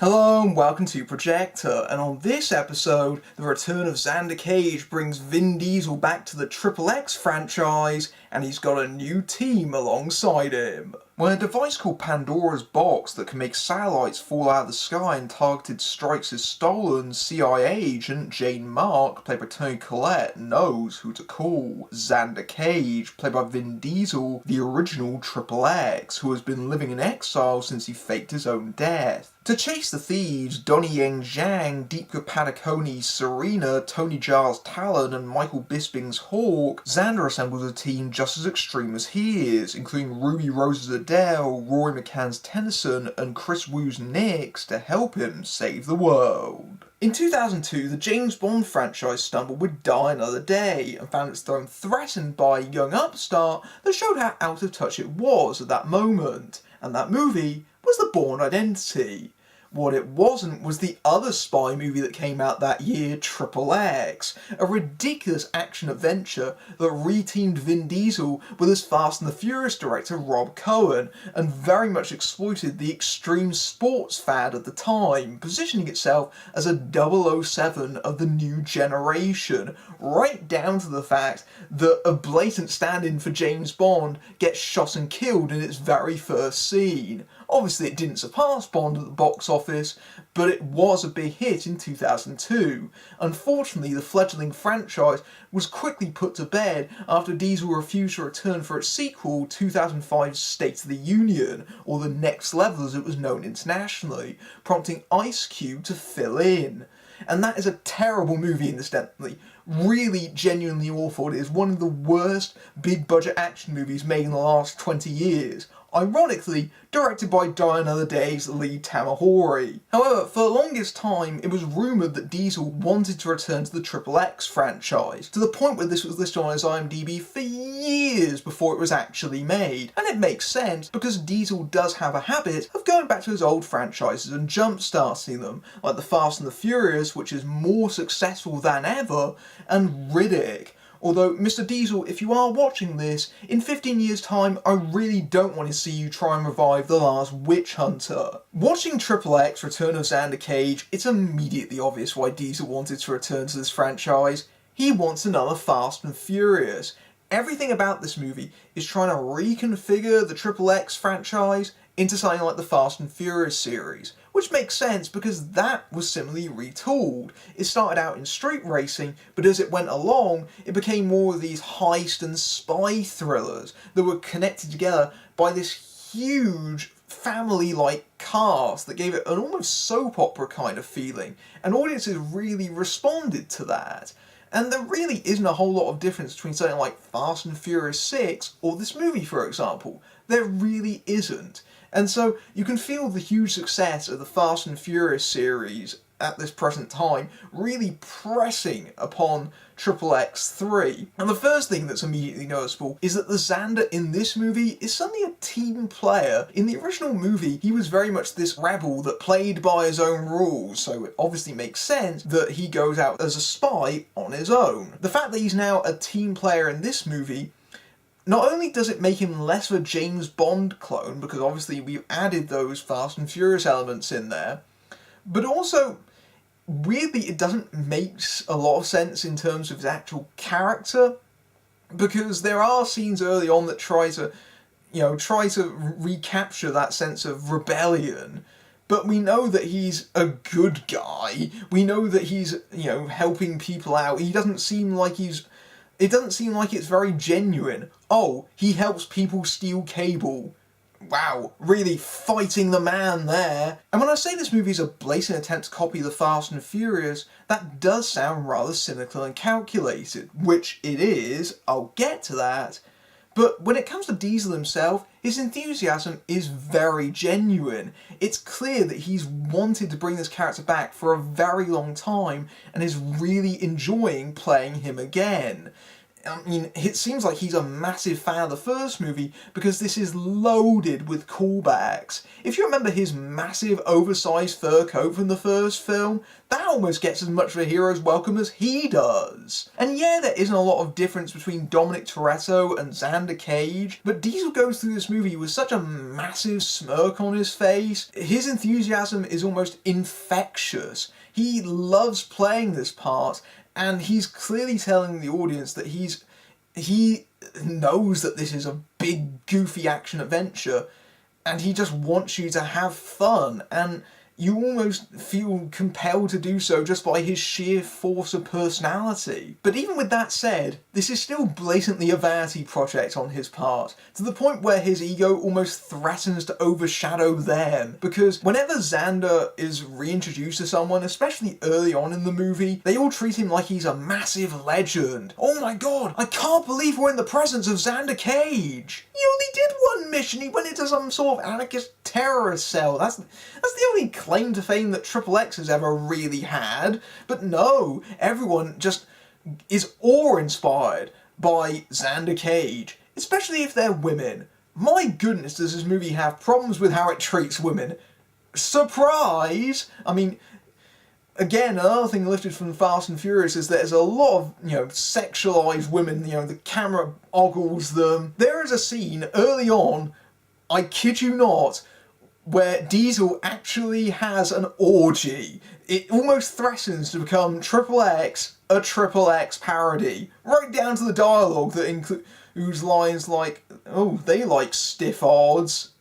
Hello and welcome to Projector, and on this episode, the return of Xander Cage brings Vin Diesel back to the XXX franchise, and he's got a new team alongside him. When a device called Pandora's Box that can make satellites fall out of the sky and targeted strikes is stolen, CIA agent Jane Mark, played by Toni Collette, knows who to call. Xander Cage, played by Vin Diesel, the original XXX, who has been living in exile since he faked his own death. To chase the thieves, Donnie Yen, Deepka Padukone, Serena, Tony Jaa's Talon, and Michael Bisping's Hawk, Xander assembles a team just as extreme as he is, including Ruby Rose's Adele, Rory McCann's Tennyson, and Chris Wu's Nyx to help him save the world. In 2002, the James Bond franchise stumbled with Die Another Day and found its throne threatened by a young upstart that showed how out of touch it was at that moment, and that movie was The Bourne Identity. What it wasn't was the other spy movie that came out that year, XXX, a ridiculous action-adventure that reteamed Vin Diesel with his Fast and the Furious director Rob Cohen, and very much exploited the extreme sports fad at the time, positioning itself as a 007 of the new generation, right down to the fact that a blatant stand-in for James Bond gets shot and killed in its very first scene. Obviously it didn't surpass Bond at the box office, but it was a big hit in 2002. Unfortunately, the fledgling franchise was quickly put to bed after Diesel refused to return for its sequel, 2005's State of the Union, or The Next Level as it was known internationally, prompting Ice Cube to fill in. And that is a terrible movie, incidentally. Really genuinely awful. It is one of the worst big budget action movies made in the last 20 years. Ironically, directed by Die Another Day's Lee Tamahori. However, for the longest time, it was rumoured that Diesel wanted to return to the XXX franchise, to the point where this was listed on his IMDb for years before it was actually made. And it makes sense, because Diesel does have a habit of going back to his old franchises and jump-starting them, like the Fast and the Furious, which is more successful than ever, and Riddick. Although, Mr. Diesel, if you are watching this, in 15 years' time, I really don't want to see you try and revive The Last Witch Hunter. Watching XXX Return of Xander Cage, it's immediately obvious why Diesel wanted to return to this franchise. He wants another Fast and Furious. Everything about this movie is trying to reconfigure the XXX franchise into something like the Fast and Furious series, which makes sense because that was similarly retooled. It started out in street racing, but as it went along, it became more of these heist and spy thrillers that were connected together by this huge family-like cast that gave it an almost soap opera kind of feeling, and audiences really responded to that. And there really isn't a whole lot of difference between something like Fast and Furious 6 or this movie, for example. There really isn't. And so you can feel the huge success of the Fast and Furious series at this present time really pressing upon XXX 3. And the first thing that's immediately noticeable is that the Xander in this movie is suddenly a team player. In the original movie, he was very much this rebel that played by his own rules, so it obviously makes sense that he goes out as a spy on his own. The fact that he's now a team player in this movie, not only does it make him less of a James Bond clone, because obviously we've added those Fast and Furious elements in there, but also, weirdly, it doesn't make a lot of sense in terms of his actual character, because there are scenes early on that try to recapture that sense of rebellion. But we know that he's a good guy. We know that he's, helping people out. It doesn't seem like it's very genuine. Oh, he helps people steal cable. Wow, really fighting the man there. And when I say this movie is a blatant attempt to copy the Fast and Furious, that does sound rather cynical and calculated, which it is, I'll get to that. But when it comes to Diesel himself, his enthusiasm is very genuine. It's clear that he's wanted to bring this character back for a very long time and is really enjoying playing him again. I mean, it seems like he's a massive fan of the first movie because this is loaded with callbacks. If you remember his massive oversized fur coat from the first film, that almost gets as much of a hero's welcome as he does. And yeah, there isn't a lot of difference between Dominic Toretto and Xander Cage, but Diesel goes through this movie with such a massive smirk on his face. His enthusiasm is almost infectious. He loves playing this part, and he's clearly telling the audience that he knows that this is a big, goofy action adventure, and he just wants you to have fun, and you almost feel compelled to do so just by his sheer force of personality. But even with that said, this is still blatantly a vanity project on his part, to the point where his ego almost threatens to overshadow them, because whenever Xander is reintroduced to someone, especially early on in the movie, they all treat him like he's a massive legend. Oh my god, I can't believe we're in the presence of Xander Cage! He only did one mission, he went into some sort of anarchist terrorist cell. That's the only claim to fame that XXX has ever really had. But no, everyone just is awe-inspired by Xander Cage, especially if they're women. My goodness, does this movie have problems with how it treats women. Surprise! I mean, again, another thing lifted from Fast and Furious is there's a lot of, sexualized women, the camera ogles them. There is a scene early on, I kid you not, where Diesel actually has an orgy. It almost threatens to become XXX, a XXX parody. Right down to the dialogue that includes lines like, oh, they like stiff odds.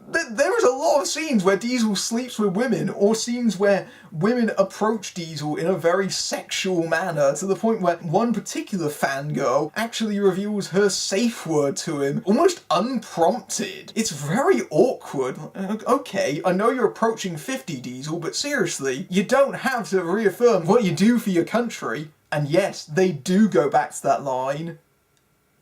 There is a lot of scenes where Diesel sleeps with women, or scenes where women approach Diesel in a very sexual manner, to the point where one particular fangirl actually reveals her safe word to him, almost unprompted. It's very awkward. Okay, I know you're approaching 50, Diesel, but seriously, you don't have to reaffirm what you do for your country. And yes, they do go back to that line.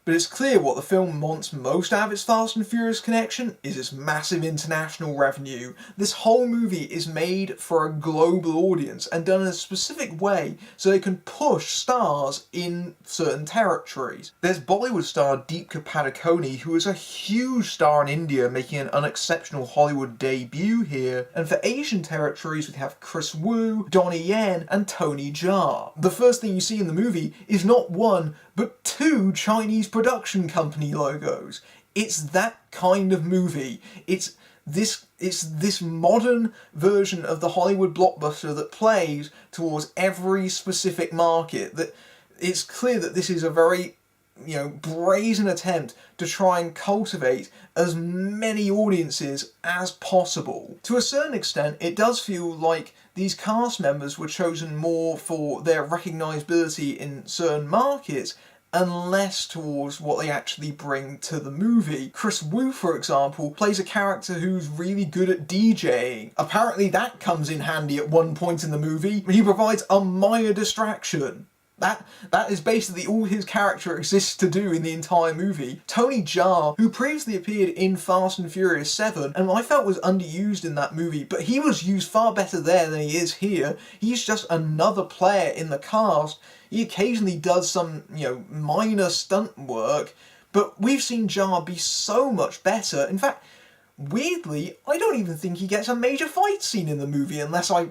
But it's clear what the film wants most out of its Fast and Furious connection is its massive international revenue. This whole movie is made for a global audience and done in a specific way so they can push stars in certain territories. There's Bollywood star Deepika Padukone, who is a huge star in India, making an unexceptional Hollywood debut here. And for Asian territories, we have Chris Wu, Donnie Yen, and Toni Jaa. The first thing you see in the movie is not one, but two Chinese production company logos. It's that kind of movie. It's this modern version of the Hollywood blockbuster that plays towards every specific market. That it's clear that this is a very brazen attempt to try and cultivate as many audiences as possible. To a certain extent, it does feel like these cast members were chosen more for their recognisability in certain markets and less towards what they actually bring to the movie. Chris Wu, for example, plays a character who's really good at DJing. Apparently that comes in handy at one point in the movie. He provides a minor distraction. That is basically all his character exists to do in the entire movie. Toni Jaa, who previously appeared in Fast and Furious 7, and I felt was underused in that movie, but he was used far better there than he is here. He's just another player in the cast. He occasionally does some, minor stunt work, but we've seen Jaa be so much better. In fact, weirdly, I don't even think he gets a major fight scene in the movie, unless I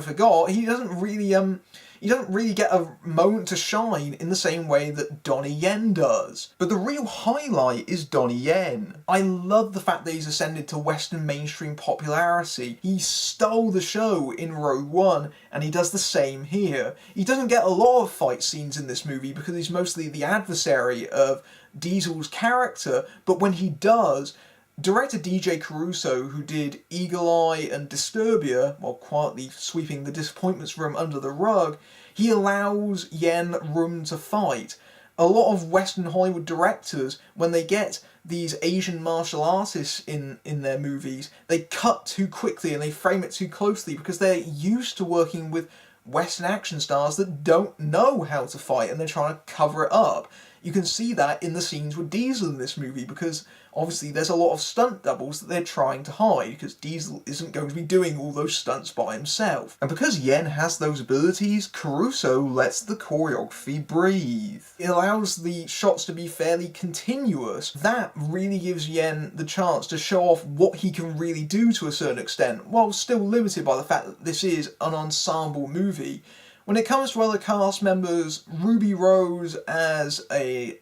forgot. He doesn't really get a moment to shine in the same way that Donnie Yen does. But the real highlight is Donnie Yen. I love the fact that he's ascended to Western mainstream popularity. He stole the show in Rogue One, and he does the same here. He doesn't get a lot of fight scenes in this movie because he's mostly the adversary of Diesel's character, but when he does, director DJ Caruso, who did Eagle Eye and Disturbia, while quietly sweeping the disappointments from under the rug, he allows Yen room to fight. A lot of Western Hollywood directors, when they get these Asian martial artists in their movies, they cut too quickly and they frame it too closely because they're used to working with Western action stars that don't know how to fight and they're trying to cover it up. You can see that in the scenes with Diesel in this movie, because obviously there's a lot of stunt doubles that they're trying to hide, because Diesel isn't going to be doing all those stunts by himself. And because Yen has those abilities, Caruso lets the choreography breathe. It allows the shots to be fairly continuous. That really gives Yen the chance to show off what he can really do to a certain extent, while still limited by the fact that this is an ensemble movie. When it comes to other cast members, Ruby Rose as a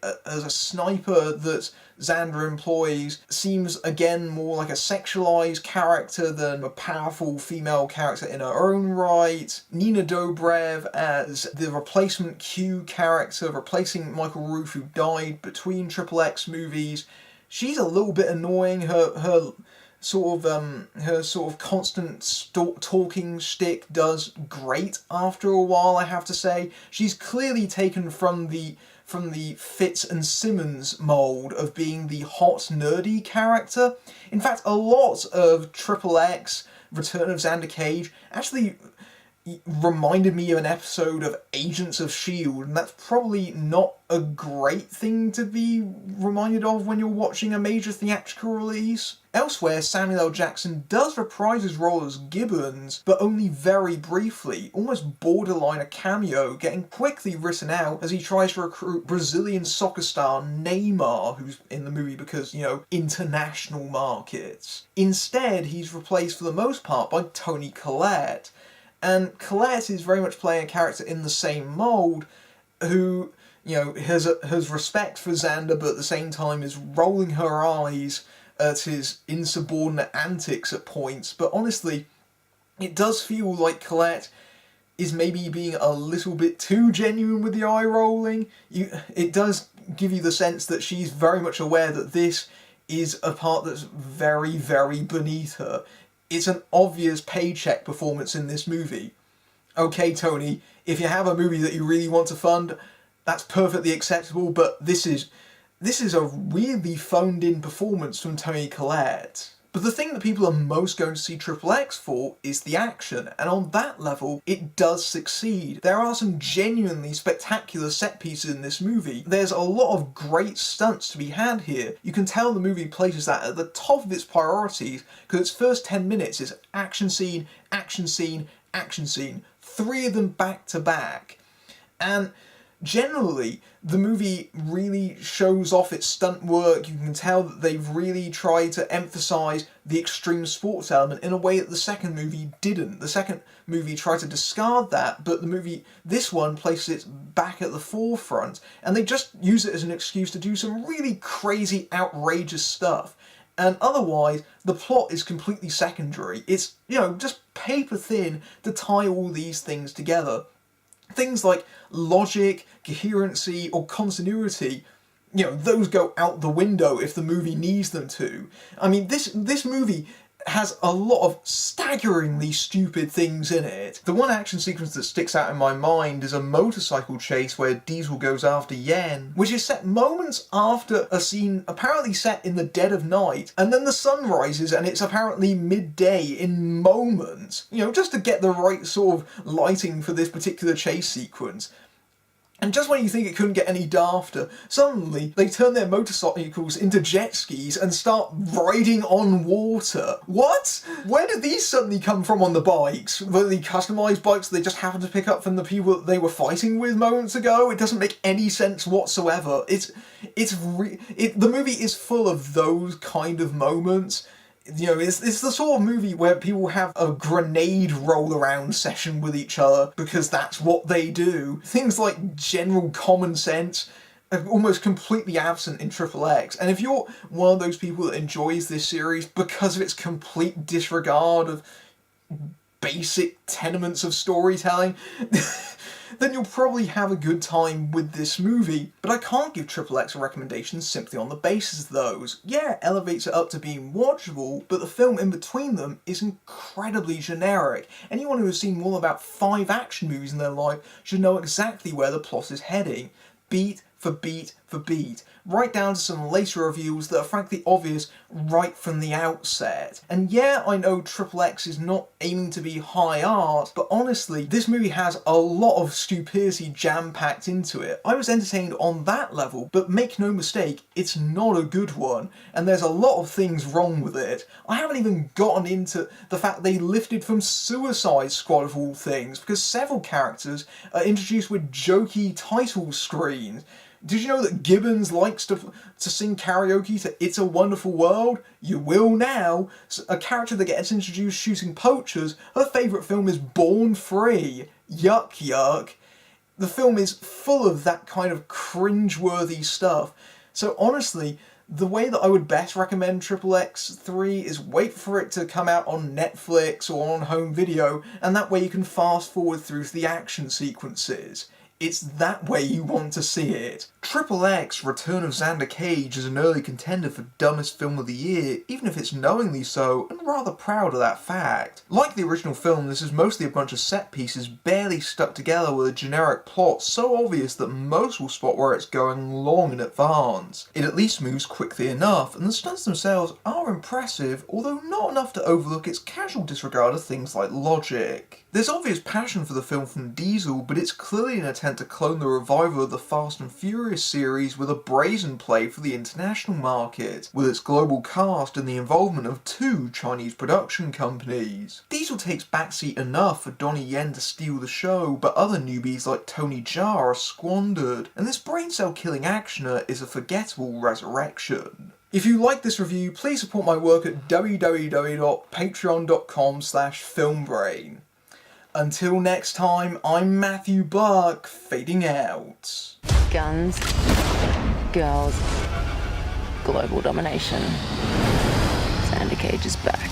sniper that Xander employs seems again more like a sexualized character than a powerful female character in her own right. Nina Dobrev as the replacement Q character, replacing Michael Roof, who died between XXX movies. She's a little bit annoying. Her sort of constant talking shtick does great after a while, I have to say. She's clearly taken from the Fitz and Simmons mould of being the hot, nerdy character. In fact, a lot of XXX, Return of Xander Cage, actually reminded me of an episode of Agents of S.H.I.E.L.D., and that's probably not a great thing to be reminded of when you're watching a major theatrical release. Elsewhere, Samuel L. Jackson does reprise his role as Gibbons, but only very briefly, almost borderline a cameo, getting quickly written out as he tries to recruit Brazilian soccer star Neymar, who's in the movie because, international markets. Instead, he's replaced for the most part by Toni Collette. And Collette is very much playing a character in the same mould, who, has respect for Xander, but at the same time is rolling her eyes at his insubordinate antics at points. But honestly, it does feel like Collette is maybe being a little bit too genuine with the eye rolling. It does give you the sense that she's very much aware that this is a part that's very, very beneath her. It's an obvious paycheck performance in this movie. Okay, Toni, if you have a movie that you really want to fund, that's perfectly acceptable, but this is a really phoned-in performance from Toni Collette. But the thing that people are most going to see XXX for is the action, and on that level, it does succeed. There are some genuinely spectacular set pieces in this movie. There's a lot of great stunts to be had here. You can tell the movie places that at the top of its priorities, because its first 10 minutes is action scene, action scene, action scene. 3 of them back to back. And generally, the movie really shows off its stunt work. You can tell that they've really tried to emphasise the extreme sports element in a way that the second movie didn't. The second movie tried to discard that, but this one places it back at the forefront, and they just use it as an excuse to do some really crazy, outrageous stuff. And otherwise, the plot is completely secondary. It's, just paper thin to tie all these things together. Things like logic, coherency, or continuity, those go out the window if the movie needs them to. I mean, this movie has a lot of staggeringly stupid things in it. The one action sequence that sticks out in my mind is a motorcycle chase where Diesel goes after Yen, which is set moments after a scene apparently set in the dead of night, and then the sun rises and it's apparently midday in moments, just to get the right sort of lighting for this particular chase sequence. And just when you think it couldn't get any dafter, suddenly they turn their motorcycles into jet skis and start riding on water. What? Where did these suddenly come from on the bikes? Were they customised bikes they just happened to pick up from the people that they were fighting with moments ago? It doesn't make any sense whatsoever. The movie is full of those kind of moments. It's the sort of movie where people have a grenade roll-around session with each other because that's what they do. Things like general common sense are almost completely absent in XXX. And if you're one of those people that enjoys this series because of its complete disregard of basic tenements of storytelling, then you'll probably have a good time with this movie. But I can't give XXX a recommendation simply on the basis of those. Yeah, it elevates it up to being watchable, but the film in between them is incredibly generic. Anyone who has seen more than about 5 action movies in their life should know exactly where the plot is heading. Beat for beat for beat, right down to some later reveals that are frankly obvious right from the outset. And yeah, I know XXX is not aiming to be high art, but honestly, this movie has a lot of stupidity jam-packed into it. I was entertained on that level, but make no mistake, it's not a good one, and there's a lot of things wrong with it. I haven't even gotten into the fact they lifted from Suicide Squad of all things, because several characters are introduced with jokey title screens. Did you know that Gibbons likes to sing karaoke to It's a Wonderful World? You will now. A character that gets introduced shooting poachers, her favourite film is Born Free. Yuck, yuck. The film is full of that kind of cringe-worthy stuff. So honestly, the way that I would best recommend XXX 3 is wait for it to come out on Netflix or on home video, and that way you can fast forward through to the action sequences. It's that way you want to see it. XXX Return of Xander Cage is an early contender for Dumbest Film of the Year, even if it's knowingly so, and rather proud of that fact. Like the original film, this is mostly a bunch of set pieces barely stuck together with a generic plot so obvious that most will spot where it's going long in advance. It at least moves quickly enough, and the stunts themselves are impressive, although not enough to overlook its casual disregard of things like logic. There's obvious passion for the film from Diesel, but it's clearly an attempt to clone the revival of the Fast and Furious series with a brazen play for the international market, with its global cast and the involvement of 2 Chinese production companies. Diesel takes backseat enough for Donnie Yen to steal the show, but other newbies like Toni are squandered, and this brain cell killing actioner is a forgettable resurrection. If you like this review, please support my work at www.patreon.com/filmbrain. Until next time, I'm Matthew Buck, fading out. Guns, girls, global domination. Xander Cage is back.